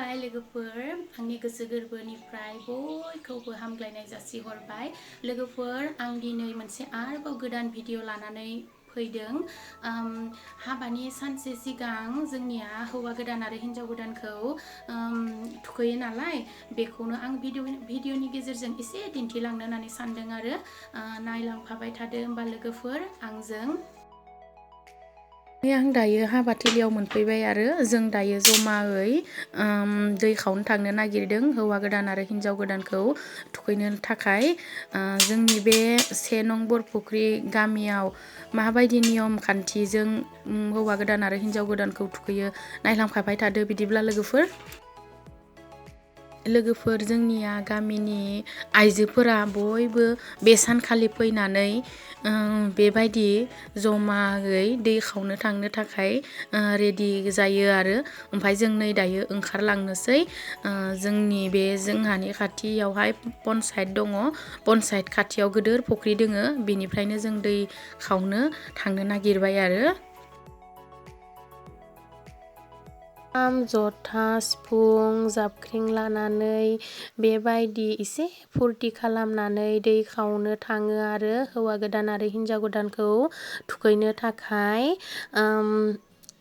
खुलुमबाय लोगोफोर आंनि गोसो गोरबोनिफ्राय बयखौबो हामग्लायनाय जासिहरबाय लोगोफोर आं दिनै मोनसे आरोबाव गोदान भिडिअ लानानै फैदों हाबानि सानसे सिगां जोंनिया हौवा गोदान आरो हिन्जाव गोदानखौ थुखैयो नालाय बेखौनो आं भिडिअनि गेजेरजों एसे दिन्थिलांनो होननानै सानदों आरो नायलांफाबाय थादो होमबा लोगोफोर आंजों आं दायो हाबाथिलियाव मोनफैबाय आरो जों दायो जमायै दै खावनो थांनो नागिरदों हौवा गोदान आरो हिन्जाव गोदानखौ थुखैनो थाखाय जोंनि बे 1 नं बरफुख्रि गामियाव माबायदि नियम खान्थिजों हौवा गोदान आरो हिन्जाव गोदानखौ थुखैयो नायलांफाबाय थादो बिदिब्ला लोगोफोर जोंनिया गामिनि आइजोफोरा बयबो बे सानखालि फैनानै बेबायदि जमायै दै खावनो थांनो थाखाय रेडि जायो आरो ओमफ्राय जों नै दायो ओंखारलांनोसै जोंनि बे जोंहानि खाथियावहाय पन्सायत दङ पन्सायत खाथियाव गोदोर फुख्रि दोङो बेनिफ्रायनो जों दै खावनो थांनो नागिरबाय आरो खाम जथा सिफुं जाबख्रिं लानानै बेबायदि एसे फुरथि खालामनानै दै खावनो थाङो आरो हौवा गोदान आरो हिन्जाव गोदानखौ थुखैनो थाखाय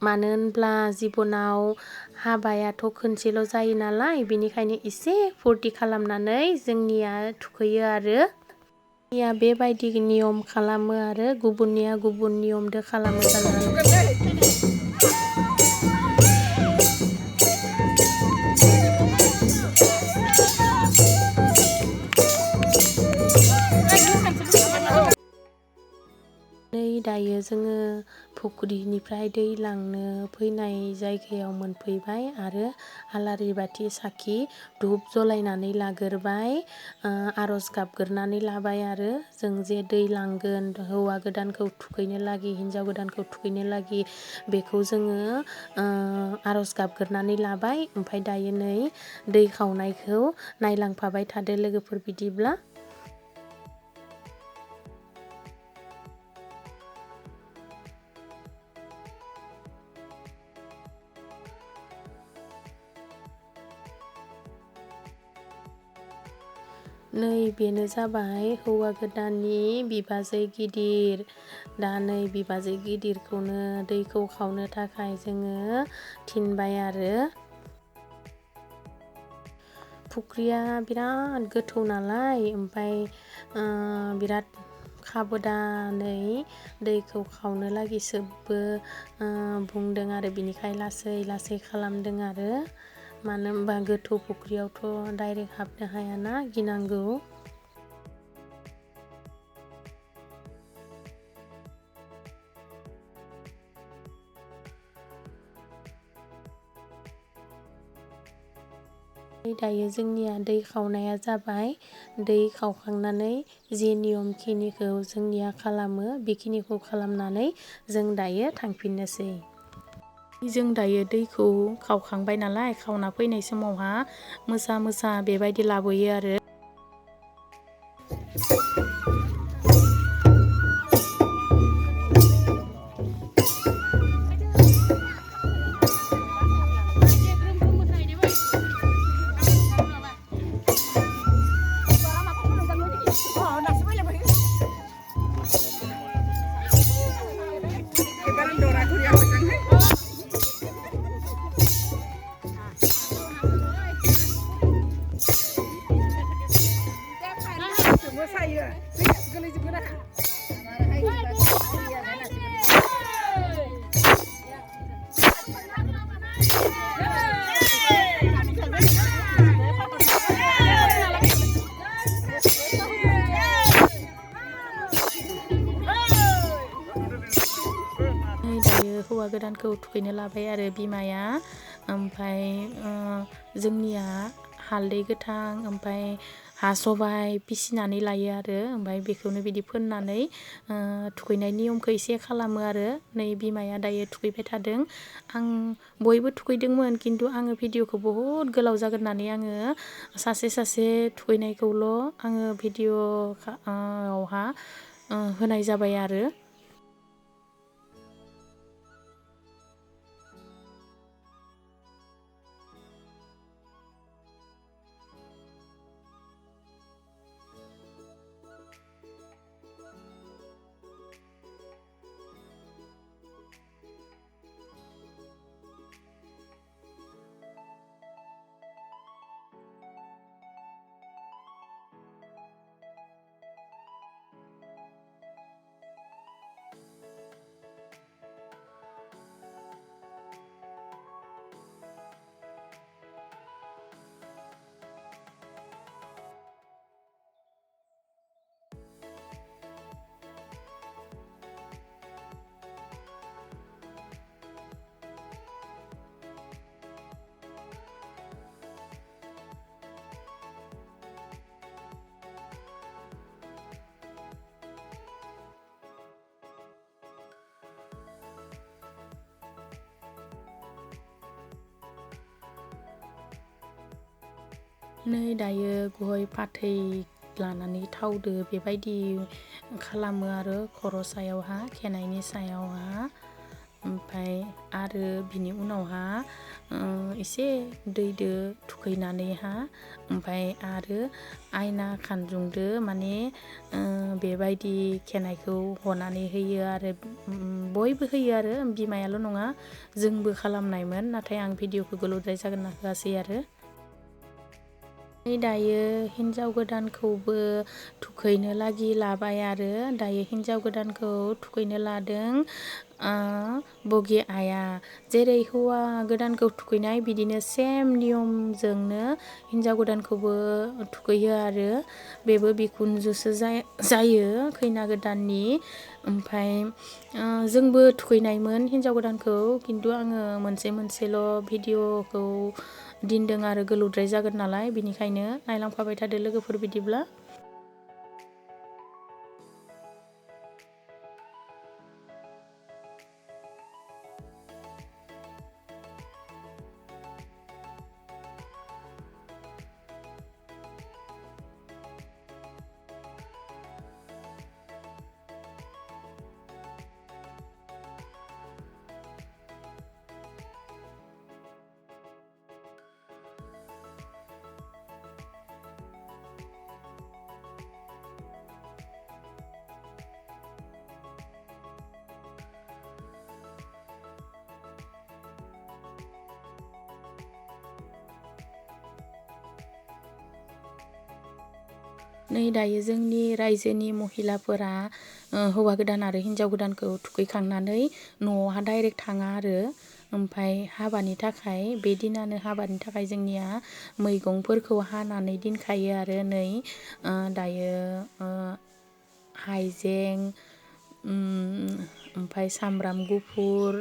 मानो होनब्ला जिबनाव हाबायाथ' खनसेल' जायो नालाय बेनिखायनो एसे फुरथि खालामनानै जोंनिया थुखैयो आरो बेबायदि नियम खालामो आरो गुबुननिया गुबुन नियमदो खालामो जानो हागौ दायो जोङो फुख्रिनिफ्राय दै लांनो फैनाय जायगायाव मोनफैबाय आरो आलारि बाथि साखि धुप जलायनानै लाग्रोबाय आर'ज गाबग्रोनानै लाबाय आरो जों जे दै लांगोन हौवा गोदानखौ थुखैनो लागि हिन्जाव गोदानखौ थुखैनो लागि बेखौ जोङो आर'ज गाबग्रोनानै लाबाय ओमफ्राय दायो नै दै खावनायखौ नायलांफाबाय थादो लोगोफोर बिदिब्ला नै बेनो जाबाय हौवा गोदाननि बिबाजै गिदिर दा नै बिबाजै गिदिरखौनो दैखौ खावनो थाखाय जोङो थिनबाय आरो फुख्रिया बिराद गोथौ नालाय ओमफ्राय बिराद खाबदानै दैखौ खावनो लागि सोबबो बुंदों आरो बिनिखाय लासै लासै खालामदों आरो मानो होनबा गोथौ फुख्रियावथ' डाइरेक्ट हाबनो हायाना गिनांगौ दायो जोंनिया दै खावनाया जाबाय दै खावखांनानै जे नियम खिनिखौ जोंनिया खालामो बेखिनिखौ खालामनानै जों दायो थांफिननोसै जों दायो दैखौ खावखांबाय नालाय खावना फैनाय समावहा मोसा बेबायदि लाबोयो आरो हौवा गोदानखौ थुखैनो लाबाय आरो बिमाया ओमफ्राय जोंनिया हालदै गोथां ओमफ्राय हा सबाय फिसिनानै लायो आरो ओमफ्राय बेखौनो बिदि फोननानै थुखैनाय नियमखौ एसे खालामो आरो नै बिमाया दायो थुखैबाय थादों आं बयबो थुखैदोंमोन खिन्थु आङो भिडिअखौ बहुद गोलाव जागोन होननानै आङो सासे थुखैनायखौल' आङो भिडिअआवहा होनाय जाबाय आरो नै दायो गय फाथै लानानै थावदो बेबायदि खालामो आरो खर' सायावहा खेनायनि सायावहा ओमफ्राय आरो बिनि उनावहा एसे दैदो थुखैनानैहा ओमफ्राय आरो आयना खानजुंदो माने बेबायदि खेनायखौ हनानै होयो आरो बयबो होयो आरो बिमायाल' नङा जोंबो खालामनायमोन नाथाय आं भिडिअखौ गोलावद्राय जागोन होनना होआसै आरो दायो हिन्जाव गोदानखौबो थुखैनो लागि लाबाय आरो दायो हिन्जाव गोदानखौ थुखैनो लादों बगि आइया जेरै हौवा गोदानखौ थुखैनाय बिदिनो सेम नियमजोंनो हिन्जाव गोदानखौबो थुखैयो आरो बेबो बिखुनजोसो जायो खैना गोदाननि ओमफ्राय जोंबो थुखैनायमोन हिन्जाव गोदानखौ खिन्थु आङो मोनसेल' भिडिअखौ दिनदों आरो गोलावद्राय जागोन नालाय बिनिखायनो नायलांफाबाय थादो लोगोफोर बिदिब्ला नै दायो जोंनि रायजोनि महिलाफोरा हौवा गोदान आरो हिन्जाव गोदानखौ थुखैखांनानै न'आवहा डाइरेक्ट थाङा आरो ओमफ्राय हाबानि थाखाय बे दिनानो हाबानि थाखाय जोंनिया मैगंफोरखौ हानानै दोनखायो आरो नै दायो हाइजें ओमफ्राय सामब्राम गुफुर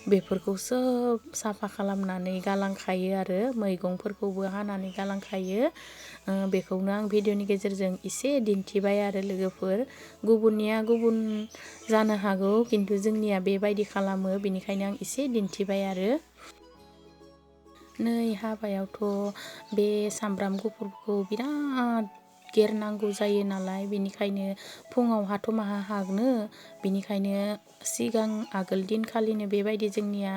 बेफोरखौ सोब साफा खालामनानै गालांखायो आरो मैगंफोरखौबो हानानै गालांखायो बेखौनो आं भिडिअनि गेजेरजों एसे दिन्थिबाय आरो लोगोफोर गुबुननिया गुबुन जानो हागौ खिन्थु जोंनिया बेबायदि खालामो बेनिखायनो आं एसे दिन्थिबाय आरो नै हाबायावथ' बे सामब्राम गुफुरखौ बिराद गेरनांगौ जायो नालाय बेनिखायनो फुङावहाथ' माहा हागनो बेनिखायनो सिगां आगोल दिनखालिनो बेबायदि जोंनिया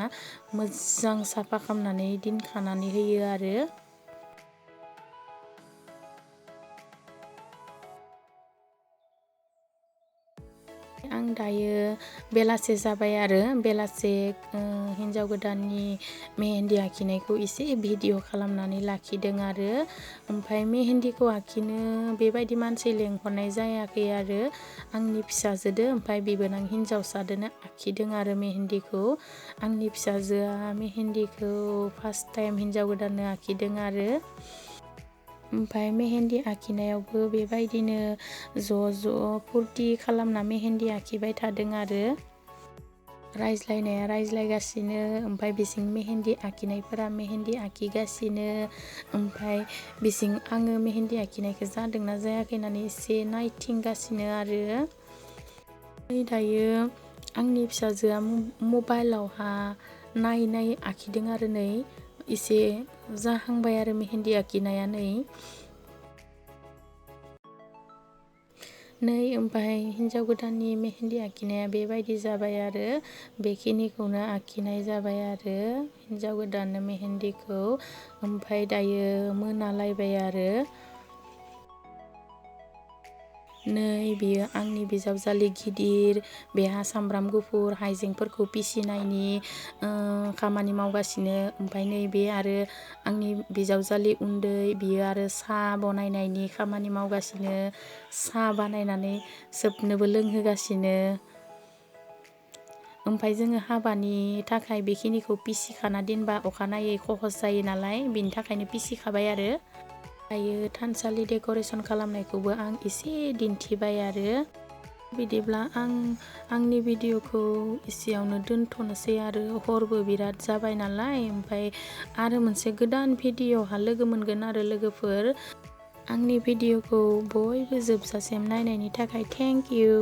मोजां साफा खालामनानै दोनखानानै होयो आरो आं दायो बेलासे जाबाय आरो बेलासे हिन्जाव गोदाननि मेहेन्दी आखिनायखौ एसे भिडिअ खालामनानै लाखिदों आरो ओमफ्राय मेहेन्दीखौ आखिनो बेबायदि मानसि लेंहरनाय जायाखै आरो आंनि फिसाजोदो ओमफ्राय बिबोनां हिन्जावसादोनो आखिदों आरो मेहेन्दीखौ आंनि फिसाजोआ मेहेन्दीखौ फार्स्ट टाइम हिन्जाव गोदाननो आखिदों आरो ओमफ्राय मेहेन्दि आखिनायावबो बेबायदिनो ज' फुरथि खालामना मेहेन्दि आखिबाय थादों आरो रायज्लायनाया रायज्लायगासिनो ओमफ्राय बिसिं मेहेन्दि आखिनायफोरा मेहेन्दि आखिगासिनो ओमफ्राय बिसिं आङो मेहेन्दि आखिनायखौ जादोंना जायाखै होननानै एसे नायथिंगासिनो आरो दायो आंनि फिसाजोआ मबाइलावहा नायै आखिदों आरो नै एसे जाहांबाय आरो मेहेन्दि आखिनाया नै ओमफ्राय हिन्जाव गोदाननि मेहेन्दि आखिनाया बेबायदि जाबाय आरो बेखिनिखौनो आखिनाय जाबाय आरो हिन्जाव गोदाननो मेहेन्दिखौ ओमफ्राय दायो मोनालायबाय आरो नै बियो आंनि बिजावजालि गिदिर बेहा सामब्राम गुफुर हाइजेंफोरखौ पिसिनायनि खामानि मावगासिनो ओमफ्राय नैबे आरो आंनि बिजावजालि उन्दै बियो आरो साहा बनायनायनि खामानि मावगासिनो साहा बानायनानै सोबनोबो लोंहोगासिनो ओमफ्राय जोङो हाबानि थाखाय बेखिनिखौ पिसिखाना दोनबा अखानायै खहस जायो नालाय बिनि थाखायनो पिसिखाबाय आरो दायो थानसालि डेक'रेसन खालामनायखौबो आं एसे दिन्थिबाय आरो बिदिब्ला आं आंनि भिडिअखौ एसेयावनो दोनथ'नोसै आरो हरबो बिराद जाबाय नालाय ओमफ्राय आरो मोनसे गोदान भिडिअहा लोगो मोनगोन आरो लोगोफोर आंनि भिडिअखौ बयबो जोबजासिम नायनायनि थाखाय थेंक इउ